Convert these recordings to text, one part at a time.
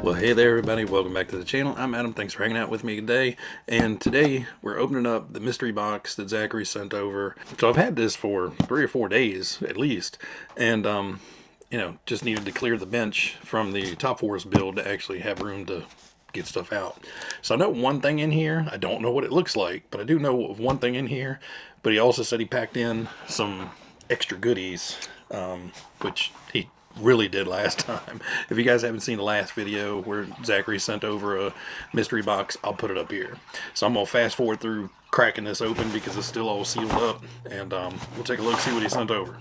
Well, hey there everybody, welcome back to the channel. I'm Adam, thanks for hanging out with me today. And today we're opening up the mystery box that Zachary sent over. So I've had this for 3 or 4 days at least. And, just needed to clear the bench from the Top Force build to actually have room to get stuff out. So I know one thing in here. I don't know what it looks like, but I do know of one thing in here. But he also said he packed in some extra goodies, which he really did last time. If you guys haven't seen the last video where Zachary sent over a mystery box, I'll put it up here. So I'm gonna fast forward through cracking this open because it's still all sealed up, and we'll take a look, see what he sent over.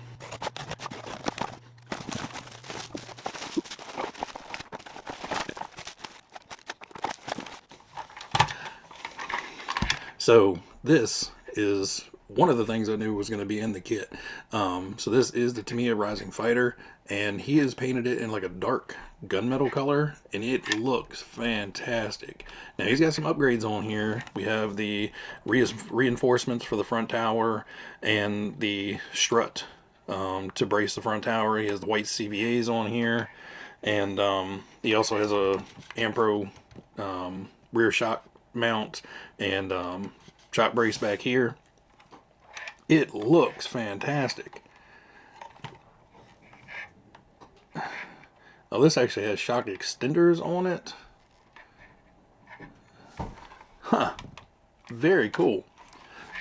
So this is one of the things I knew was going to be in the kit. So this is the Tamiya Rising Fighter, and he has painted it in like a dark gunmetal color, and it looks fantastic. Now he's got some upgrades on here. We have the reinforcements for the front tower and the strut to brace the front tower. He has the white CVAs on here, and he also has a Ampro rear shock mount and shock brace back here. It looks fantastic. Oh, this actually has shock extenders on it. Huh. Very cool.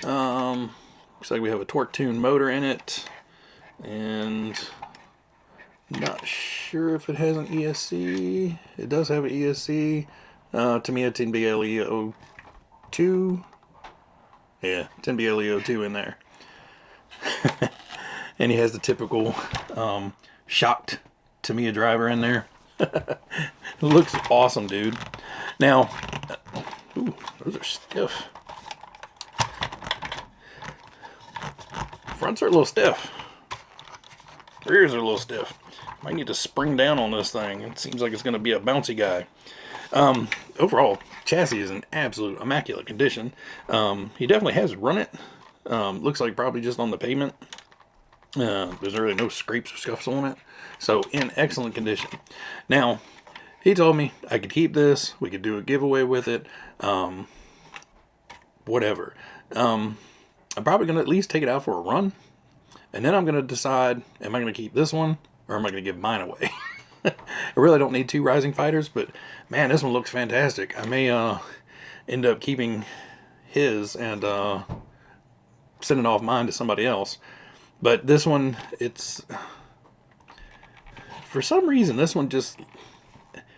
Looks like we have a torque tune motor in it. And not sure if it has an ESC. It does have an ESC. Tamiya 10BLE02. Yeah, 10BLE02 in there. And he has the typical shocked Tamiya driver in there. It looks awesome, dude. Now, ooh, those are stiff. Fronts are a little stiff. Rears are a little stiff. Might need to spring down on this thing. It seems like it's going to be a bouncy guy. Overall, chassis is in absolute immaculate condition. He definitely has run it. Looks like probably just on the pavement. There's really no scrapes or scuffs on it. So in excellent condition. Now, he told me I could keep this. We could do a giveaway with it. Whatever. I'm probably going to at least take it out for a run. And then I'm going to decide, am I going to keep this one or am I going to give mine away? I really don't need 2 Rising Fighters, but man, this one looks fantastic. I may end up keeping his and sending off mine to somebody else. But this one, it's, for some reason, this one just,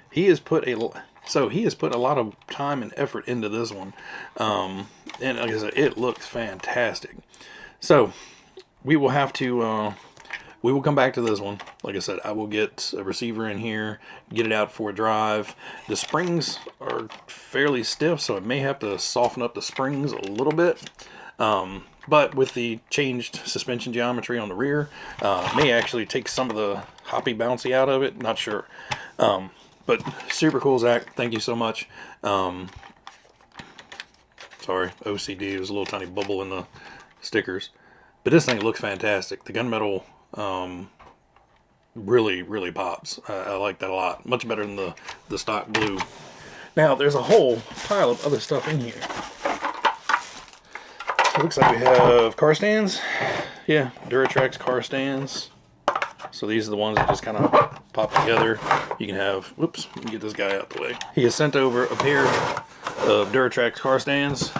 he has put a lot of time and effort into this one. And like I said, it looks fantastic. So we will have to, we will come back to this one. Like I said, I will get a receiver in here, get it out for a drive. The springs are fairly stiff, so I may have to soften up the springs a little bit. But with the changed suspension geometry on the rear, may actually take some of the hoppy bouncy out of it. Not sure. But super cool, Zach. Thank you so much. Sorry, OCD. There's a little tiny bubble in the stickers. But this thing looks fantastic. The gunmetal really, really pops. I like that a lot. Much better than the stock blue. Now, there's a whole pile of other stuff in here. It looks like we have car stands. Yeah, Duratrax car stands. So these are the ones that just kind of pop together. You can have, whoops, let me get this guy out the way. He has sent over a pair of Duratrax car stands.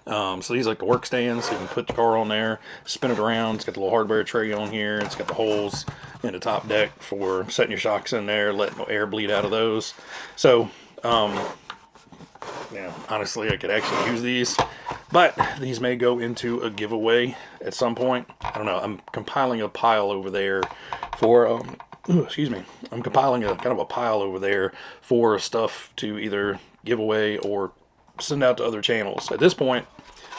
So these are like the work stands. So you can put the car on there, spin it around. It's got the little hardware tray on here. It's got the holes in the top deck for setting your shocks in there, letting no air bleed out of those. So, yeah, honestly, I could actually use these. But these may go into a giveaway at some point. I don't know. I'm compiling a pile over there for, excuse me. I'm compiling a kind of a pile over there for stuff to either give away or send out to other channels. At this point,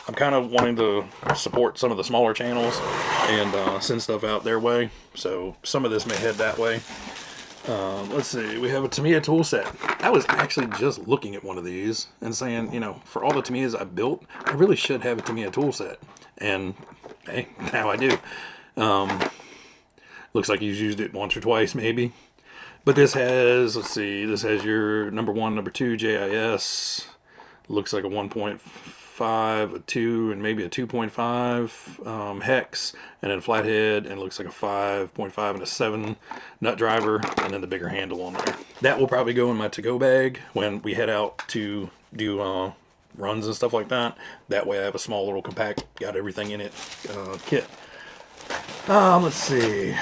I'm kind of wanting to support some of the smaller channels and send stuff out their way. So some of this may head that way. Let's see, we have a Tamiya tool set. I was actually just looking at one of these and saying, you know, for all the Tamiyas I built, I really should have a Tamiya tool set. And hey, now I do. Looks like he's used it once or twice maybe. But this has, let's see, this has your number 1, number 2 JIS. Looks like a 1.5, a 2, and maybe a 2.5 hex, and then flathead, and looks like a 5.5 and a 7 nut driver, and then the bigger handle on there. That will probably go in my to-go bag when we head out to do runs and stuff like that. That way I have a small little compact, got everything in it kit. Let's see.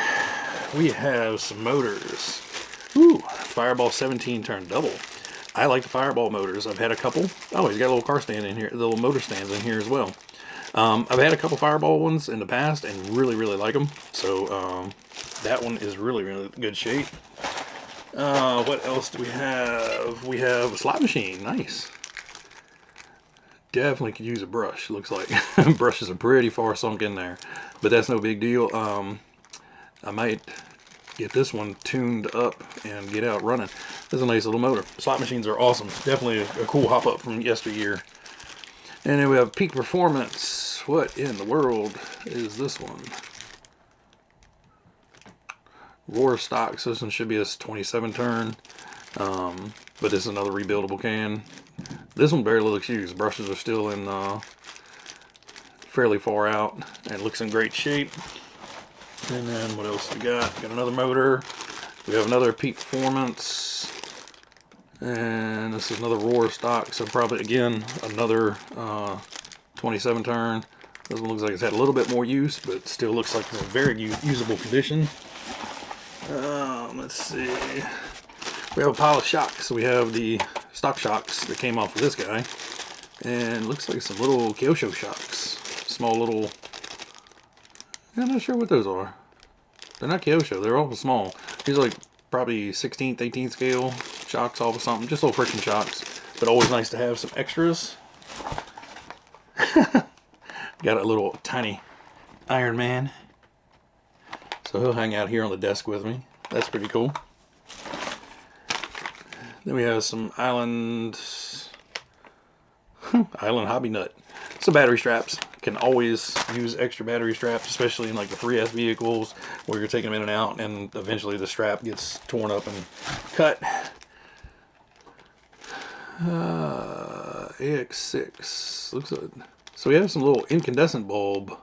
We have some motors. Ooh, Fireball 17 turn double. I like the Fireball motors. I've had a couple. Oh, he's got a little car stand in here, the little motor stands in here as well. I've had a couple Fireball ones in the past and really, really like them. So that one is really, really good shape. What else do we have? We have a slot machine. Nice. Definitely could use a brush, looks like. Brushes are pretty far sunk in there, but that's no big deal. I might get this one tuned up and get out running. This is a nice little motor. Slot machines are awesome. Definitely a cool hop up from yesteryear. And then we have Peak Performance. What in the world is this one? Roar stock. So this one should be a 27 turn. But this is another rebuildable can. This one barely looks used. Brushes are still in fairly far out and looks in great shape. And then what else we got? Got another motor. We have another Peak Performance. And this is another Roar stock. So probably again another 27 turn. This one looks like it's had a little bit more use, but still looks like it's in very usable condition. Let's see. We have a pile of shocks. So we have the stock shocks that came off of this guy. And looks like some little Kyosho shocks. Small little... I'm not sure what those are. They're not Kyosho. They're all small. These are like probably 16th, 18th scale shocks off of something. Just little friction shocks. But always nice to have some extras. Got a little tiny Iron Man. So he'll hang out here on the desk with me. That's pretty cool. Then we have some Island Hobby Nut. Some battery straps. Can always use extra battery straps, especially in like the 3S vehicles where you're taking them in and out and eventually the strap gets torn up and cut. AX6 looks good. So we have some little incandescent bulb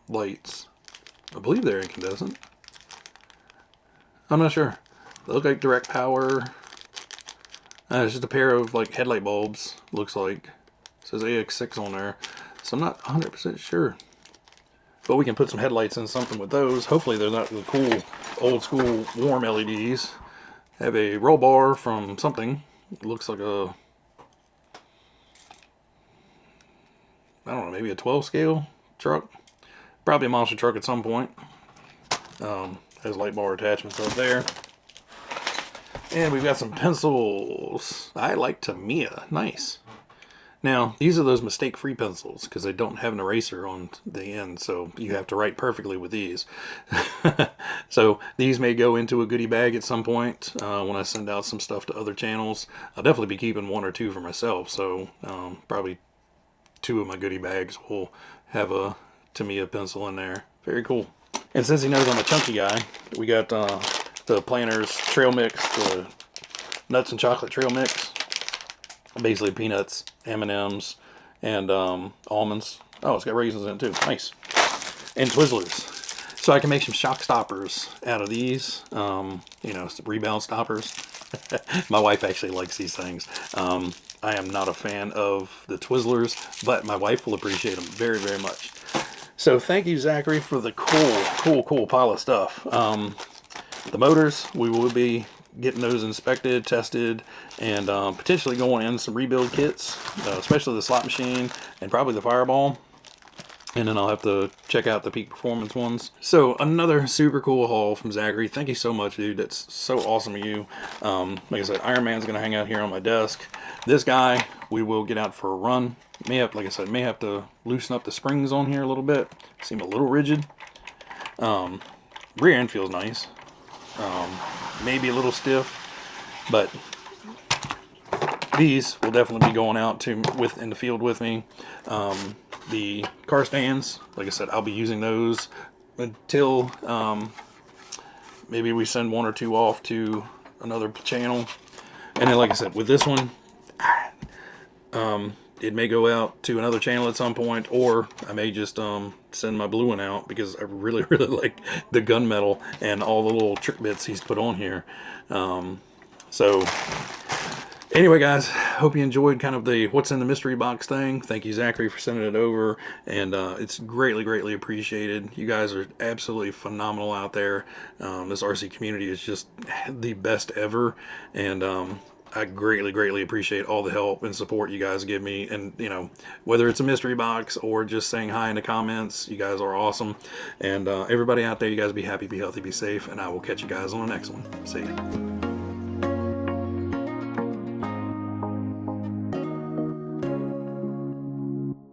lights. I believe they're incandescent. I'm not sure. They look like direct power. It's just a pair of like headlight bulbs, looks like. It says AX6 on there, so I'm not 100% sure. But we can put some headlights in something with those. Hopefully they're not the cool, old school warm LEDs. Have a roll bar from something. It looks like a, I don't know, maybe a 12 scale truck. Probably a monster truck at some point. Has light bar attachments up there. And we've got some pencils. I like Tamiya. Nice. Now, these are those mistake-free pencils because they don't have an eraser on the end, so you have to write perfectly with these. So these may go into a goodie bag at some point when I send out some stuff to other channels. I'll definitely be keeping 1 or 2 for myself, so probably 2 of my goodie bags will have a Tamiya pencil in there. Very cool. And since he knows I'm a chunky guy, we got the Planters trail mix, the nuts and chocolate trail mix. Basically peanuts, M&Ms, and almonds. Oh, it's got raisins in it too. Nice. And Twizzlers. So I can make some shock stoppers out of these. You know, some rebound stoppers. My wife actually likes these things. I am not a fan of the Twizzlers, but my wife will appreciate them very, very much. So thank you, Zachary, for the cool pile of stuff. The motors, we will be getting those inspected, tested, and potentially going in some rebuild kits, especially the slot machine and probably the Fireball. And then I'll have to check out the Peak Performance ones. So another super cool haul from Zachary. Thank you so much, dude. That's so awesome of you. Like I said, Iron Man's going to hang out here on my desk. This guy, we will get out for a run. May have, like I said, may have to loosen up the springs on here a little bit. Seem a little rigid. Rear end feels nice. Maybe a little stiff, but these will definitely be going out in the field with me. The car stands, like I said, I'll be using those until maybe we send 1 or 2 off to another channel. And then, like I said, with this one, it may go out to another channel at some point, or I may just send my blue one out because I really, really like the gunmetal and all the little trick bits he's put on here. So anyway, guys, hope you enjoyed kind of the what's in the mystery box thing. Thank you, Zachary, for sending it over, and it's greatly, greatly appreciated. You guys are absolutely phenomenal out there. This RC community is just the best ever, and I greatly, greatly appreciate all the help and support you guys give me. And, you know, whether it's a mystery box or just saying hi in the comments, you guys are awesome. And everybody out there, you guys be happy, be healthy, be safe, and I will catch you guys on the next one. See you.